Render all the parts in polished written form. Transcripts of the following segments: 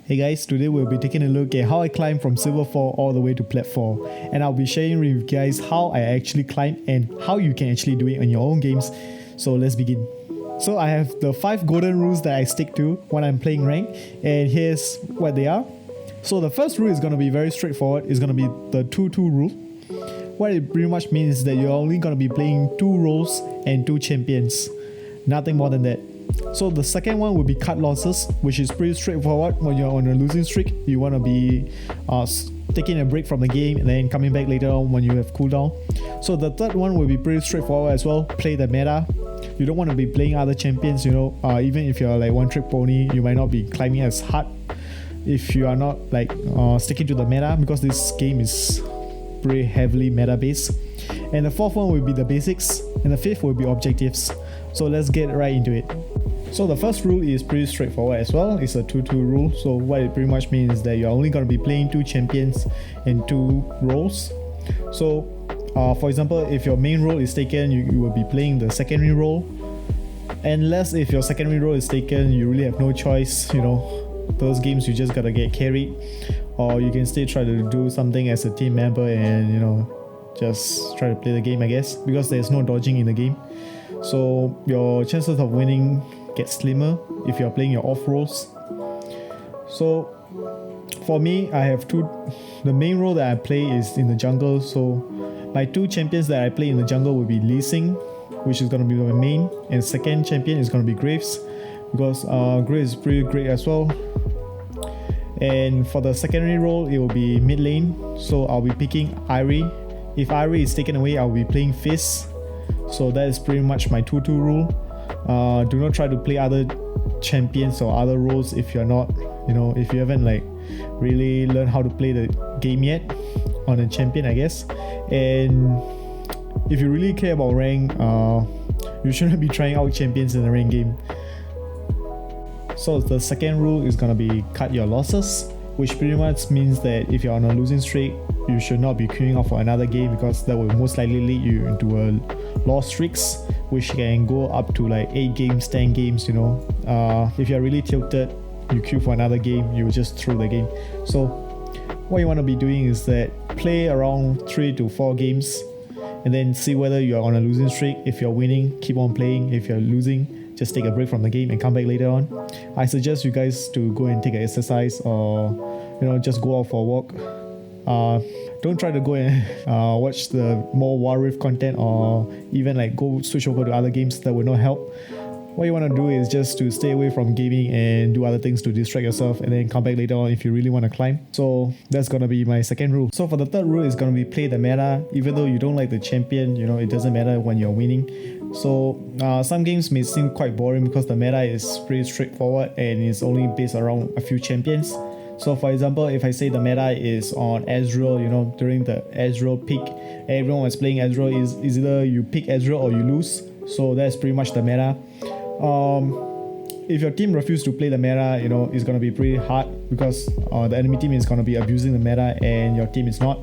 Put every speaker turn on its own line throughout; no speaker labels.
Hey guys, today we'll be taking a look at how I climbed from Silver 4 all the way to Plat 4, and I'll be sharing with you guys how I actually climb and how you can actually do it on your own games. So let's begin. So I have the 5 golden rules that I stick to when I'm playing rank, and here's what they are. So the first rule is going to be very straightforward. It's going to be the 2-2 rule. What it pretty much means is that you're only going to be playing 2 roles and 2 champions. Nothing more than that. So the second one will be cut losses, which is pretty straightforward. When you're on a losing streak, you want to be taking a break from the game and then coming back later on when you have cooldown. So the third one will be pretty straightforward as well. Play the meta. You don't want to be playing other champions, even if you're like one trick pony, you might not be climbing as hard if you are not like sticking to the meta, because this game is pretty heavily meta based. And the fourth one will be the basics, and the fifth will be objectives. So let's get right into it. So the first rule is pretty straightforward as well. It's a 2-2 rule. So what it pretty much means is that you're only going to be playing 2 champions and 2 roles. So for example, if your main role is taken, you will be playing the secondary role. Unless if your secondary role is taken, you really have no choice. Those games you just gotta get carried, or you can still try to do something as a team member and just try to play the game, I guess, because there's no dodging in the game. So your chances of winning get slimmer if you're playing your off roles. So for me, I have the main role that I play is in the jungle. So my 2 champions that I play in the jungle will be Lee Sin, which is going to be my main, and second champion is going to be Graves, because Graves is pretty great as well. And for the secondary role, it will be mid lane. So I'll be picking Irie. If Irie is taken away, I'll be playing Fizz. So that is pretty much my 2-2 rule. Do not try to play other champions or other roles if you're not, if you haven't like really learned how to play the game yet on a champion, I guess. And if you really care about rank, you shouldn't be trying out champions in a rank game. So the second rule is gonna be cut your losses, which pretty much means that if you're on a losing streak, you should not be queuing up for another game, because that will most likely lead you into a loss streaks, which can go up to like 8 games, 10 games. If you're really tilted, you queue for another game, you just throw the game. So what you want to be doing is that play around 3 to 4 games and then see whether you're on a losing streak. If you're winning, keep on playing. If you're losing, just take a break from the game and come back later on. I suggest you guys to go and take an exercise, or just go out for a walk. Don't try to go and watch the more War Rift content, or even like go switch over to other games. That will not help. What you want to do is just to stay away from gaming and do other things to distract yourself, and then come back later on if you really want to climb. So that's gonna be my second rule. So for the third rule is gonna be play the meta. Even though you don't like the champion, it doesn't matter when you're winning. So some games may seem quite boring because the meta is pretty straightforward and it's only based around a few champions. So for example, if I say the meta is on Ezreal, during the Ezreal pick, everyone was playing Ezreal, is either you pick Ezreal or you lose. So that's pretty much the meta. If your team refuses to play the meta, it's going to be pretty hard, because the enemy team is going to be abusing the meta and your team is not.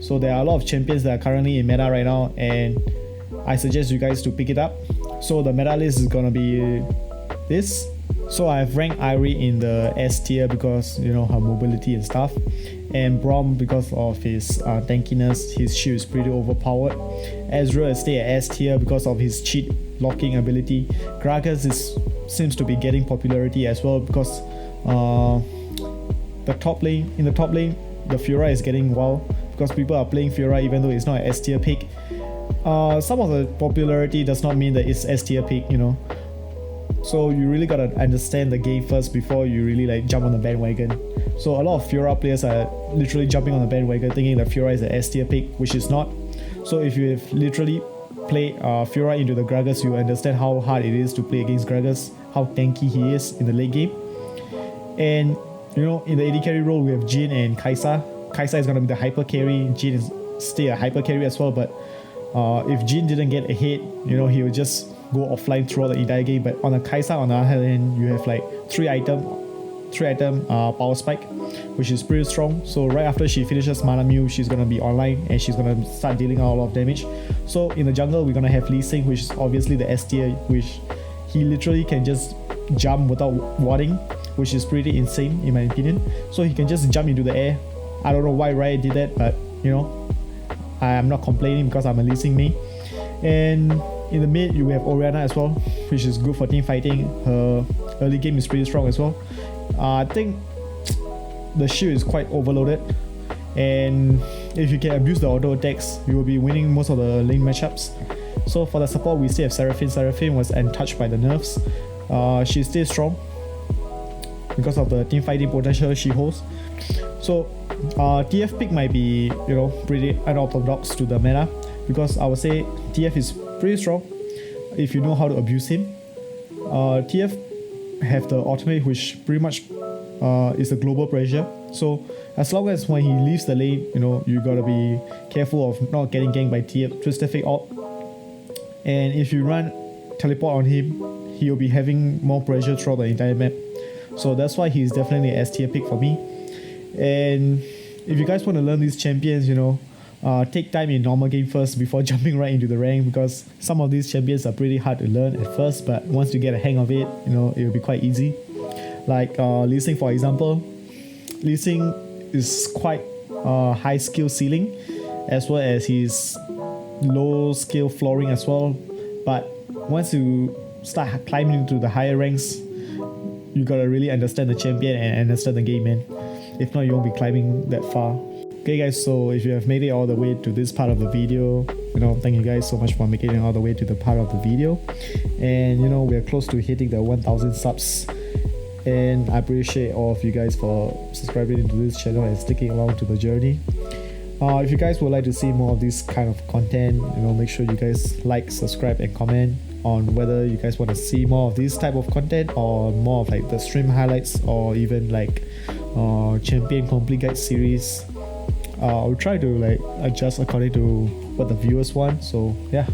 So there are a lot of champions that are currently in meta right now, and I suggest you guys to pick it up. So the meta list is going to be this. So I've ranked Irie in the S tier because her mobility and stuff, and Braum because of his tankiness. His shield is pretty overpowered. Ezreal is stay at S tier because of his cheat locking ability. Gragas seems to be getting popularity as well, because in the top lane, the Fiora is getting wild because people are playing Fiora even though it's not an S tier pick. Some of the popularity does not mean that it's S tier pick, So you really gotta understand the game first before you really like jump on the bandwagon. So a lot of Fiora players are literally jumping on the bandwagon thinking that Fiora is an S tier pick, which is not. So if you have literally played Fiora into the Gragas, you understand how hard it is to play against Gragas, how tanky he is in the late game. And in the AD carry role, we have Jhin and Kai'Sa. Kai'Sa is gonna be the hyper carry. Jhin is still a hyper carry as well, but if Jhin didn't get a hit, he would just go offline throughout the entire game. But on a Kai'Sa, on the other hand, you have like 3 item power spike, which is pretty strong. So right after she finishes Mana Mew, she's gonna be online and she's gonna start dealing out a lot of damage. So in the jungle, we're gonna have Lee Sin, which is obviously the S tier, which he literally can just jump without warding. which is pretty insane in my opinion. So he can just jump into the air. I don't know why Riot did that, but you know, I'm not complaining because I'm a Lee Sin main. And in the mid, you have Orianna as well, which is good for team fighting. Her early game is pretty strong as well. I think the shield is quite overloaded, and if you can abuse the auto attacks, you will be winning most of the lane matchups. So for the support, we still have Seraphine. Seraphine was untouched by the nerfs. She stays strong because of the team fighting potential she holds. So TF pick might be, you know, pretty unorthodox to the meta, because I would say TF is pretty strong if you know how to abuse him. TF have the ultimate, which pretty much is a global pressure. So as long as when he leaves the lane, you know, you gotta be careful of not getting ganked by TF, Twisted Fate ult. And if you run teleport on him, he'll be having more pressure throughout the entire map. So that's why he's definitely an S tier pick for me. And if you guys want to learn these champions, you know, take time in normal game first before jumping right into the rank, because some of these champions are pretty hard to learn at first, but once you get a hang of it, you know, it will be quite easy. Like Lee Sin, for example. Lee Sin is quite high skill ceiling, as well as his low skill flooring as well. But once you start climbing into the higher ranks, you gotta really understand the champion and understand the game, man. If not, you won't be climbing that far. Okay guys, so if you have made it all the way to this part of the video, you know, thank you guys so much for making it all the way to the part of the video. And you know, we're close to hitting the 1000 subs, and I appreciate all of you guys for subscribing into this channel and sticking along to the journey. If you guys would like to see more of this kind of content, you know, make sure you guys like, subscribe and comment on whether you guys want to see more of this type of content, or more of like the stream highlights, or even like champion complete guide series. I'll try to like adjust according to what the viewers want. So yeah,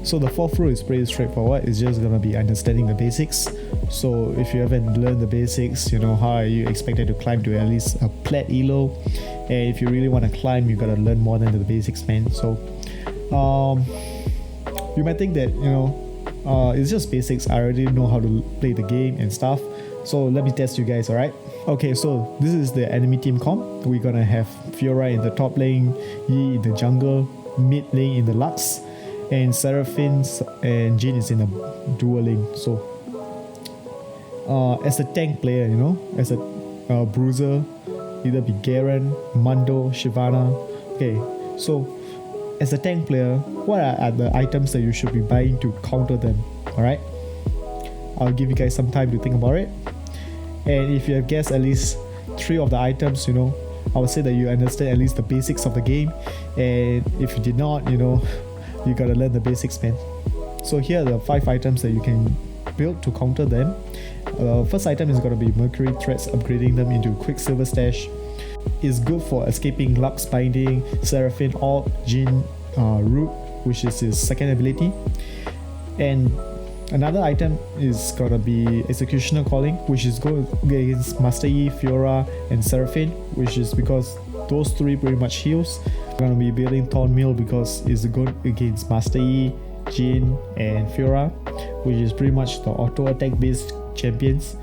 so the fourth rule is pretty straightforward. It's just gonna be understanding the basics. So if you haven't learned the basics, you know, how are you expected to climb to at least a plat elo? And if you really want to climb, you gotta learn more than the basics, man. So you might think that, you know, it's just basics, I already know how to play the game and stuff. So let me test you guys, alright? Okay, so this is the enemy team comp. We're gonna have Fiora in the top lane, Yi in the jungle, mid lane in the Lux, and Seraphine and Jhin is in the dual lane. So as a tank player, you know, as a bruiser, either be Garen, Mundo, Shyvana. Okay, so as a tank player, what are the items that you should be buying to counter them? Alright, I'll give you guys some time to think about it. And if you have guessed at least 3 of the items, you know, I would say that you understand at least the basics of the game. And if you did not, you know, you gotta learn the basics, man. So here are the 5 items that you can build to counter them. First item is gonna be Mercury Threads, upgrading them into Quicksilver Stash. It's good for escaping Lux Binding, Seraphine ult, Jhin Root, which is his second ability. And another item is gonna be Executioner Calling, which is good against Master Yi, Fiora and Seraphine, which is because those 3 pretty much heals. We're gonna be building Thornmail because it's good against Master Yi, Jhin and Fiora, which is pretty much the auto attack based champions.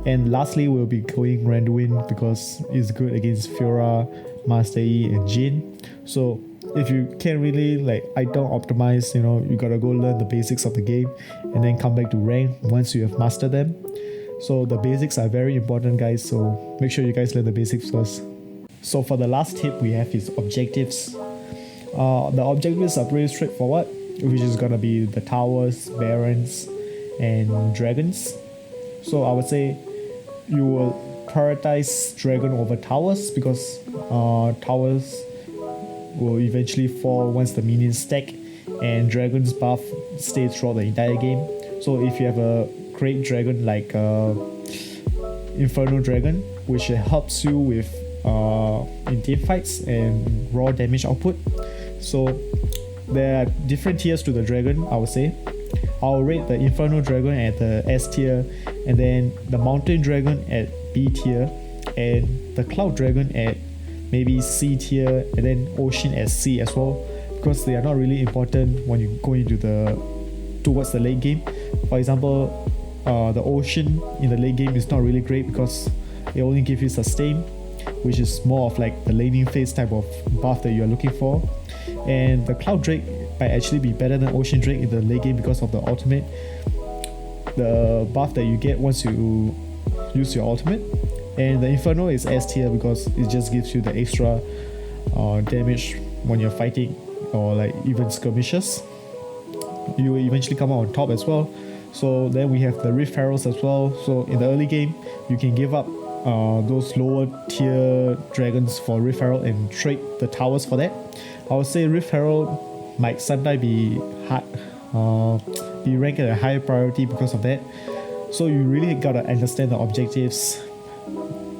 And lastly, we'll be going Randuin because it's good against Fiora, Master Yi and Jhin. So if you can't really like item optimize, you know, you gotta go learn the basics of the game and then come back to rank once you have mastered them. So the basics are very important, guys, so make sure you guys learn the basics first. So for the last tip we have is objectives. The objectives are pretty straightforward, which is gonna be the towers, barons and dragons. So I would say you will prioritize dragon over towers, because towers will eventually fall once the minions stack, and dragon's buff stays throughout the entire game. So if you have a great dragon like Inferno Dragon, which helps you with in team fights and raw damage output. So there are different tiers to the dragon, I would say. I'll rate the Inferno Dragon at the S tier, and then the Mountain Dragon at B tier, and the Cloud Dragon at maybe C tier, and then Ocean at C as well, because they are not really important when you go into towards the late game. For example, the ocean in the late game is not really great because it only gives you sustain, which is more of like the laning phase type of buff that you are looking for. And the Cloud Drake might actually be better than Ocean Drake in the late game because of the ultimate. The buff that you get once you use your ultimate. And the Inferno is S tier because it just gives you the extra damage when you're fighting or like even skirmishes. You will eventually come out on top as well. So then we have the Rift Heralds as well. So in the early game, you can give up those lower tier dragons for Rift Herald and trade the towers for that. I would say Rift Herald might sometimes be ranked at a higher priority because of that. So you really gotta understand the objectives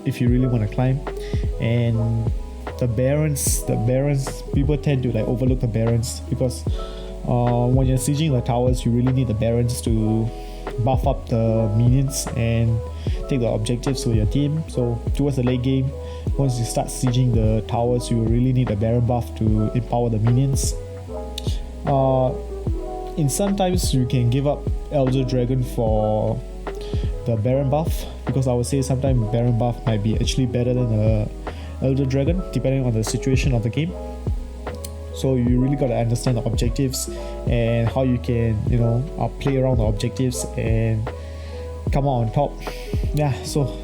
if you really want to climb. And the barons, people tend to like overlook the barons because when you're sieging the towers, you really need the barons to buff up the minions and take the objectives for your team. So towards the late game, once you start sieging the towers, you really need a baron buff to empower the minions. In sometimes you can give up Elder Dragon for the baron buff, because I would say sometimes baron buff might be actually better than the Elder Dragon depending on the situation of the game. So you really got to understand the objectives and how you can, play around the objectives and come out on top. Yeah, so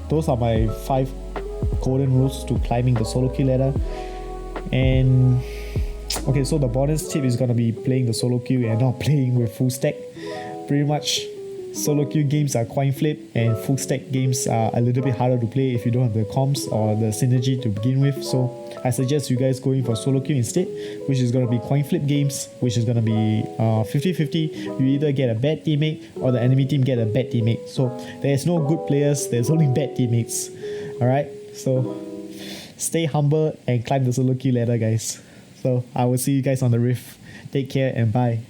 those are my 5 golden rules to climbing the solo queue ladder. And okay, so the bonus tip is gonna be playing the solo queue and not playing with full stack. Pretty much solo queue games are coin flip and full stack games are a little bit harder to play if you don't have the comps or the synergy to begin with. So I suggest you guys going for solo queue instead, which is going to be coin flip games, which is going to be 50-50. You either get a bad teammate or the enemy team get a bad teammate. So there's no good players, there's only bad teammates. Alright, so stay humble and climb the solo queue ladder, guys. So I will see you guys on the Rift. Take care and bye.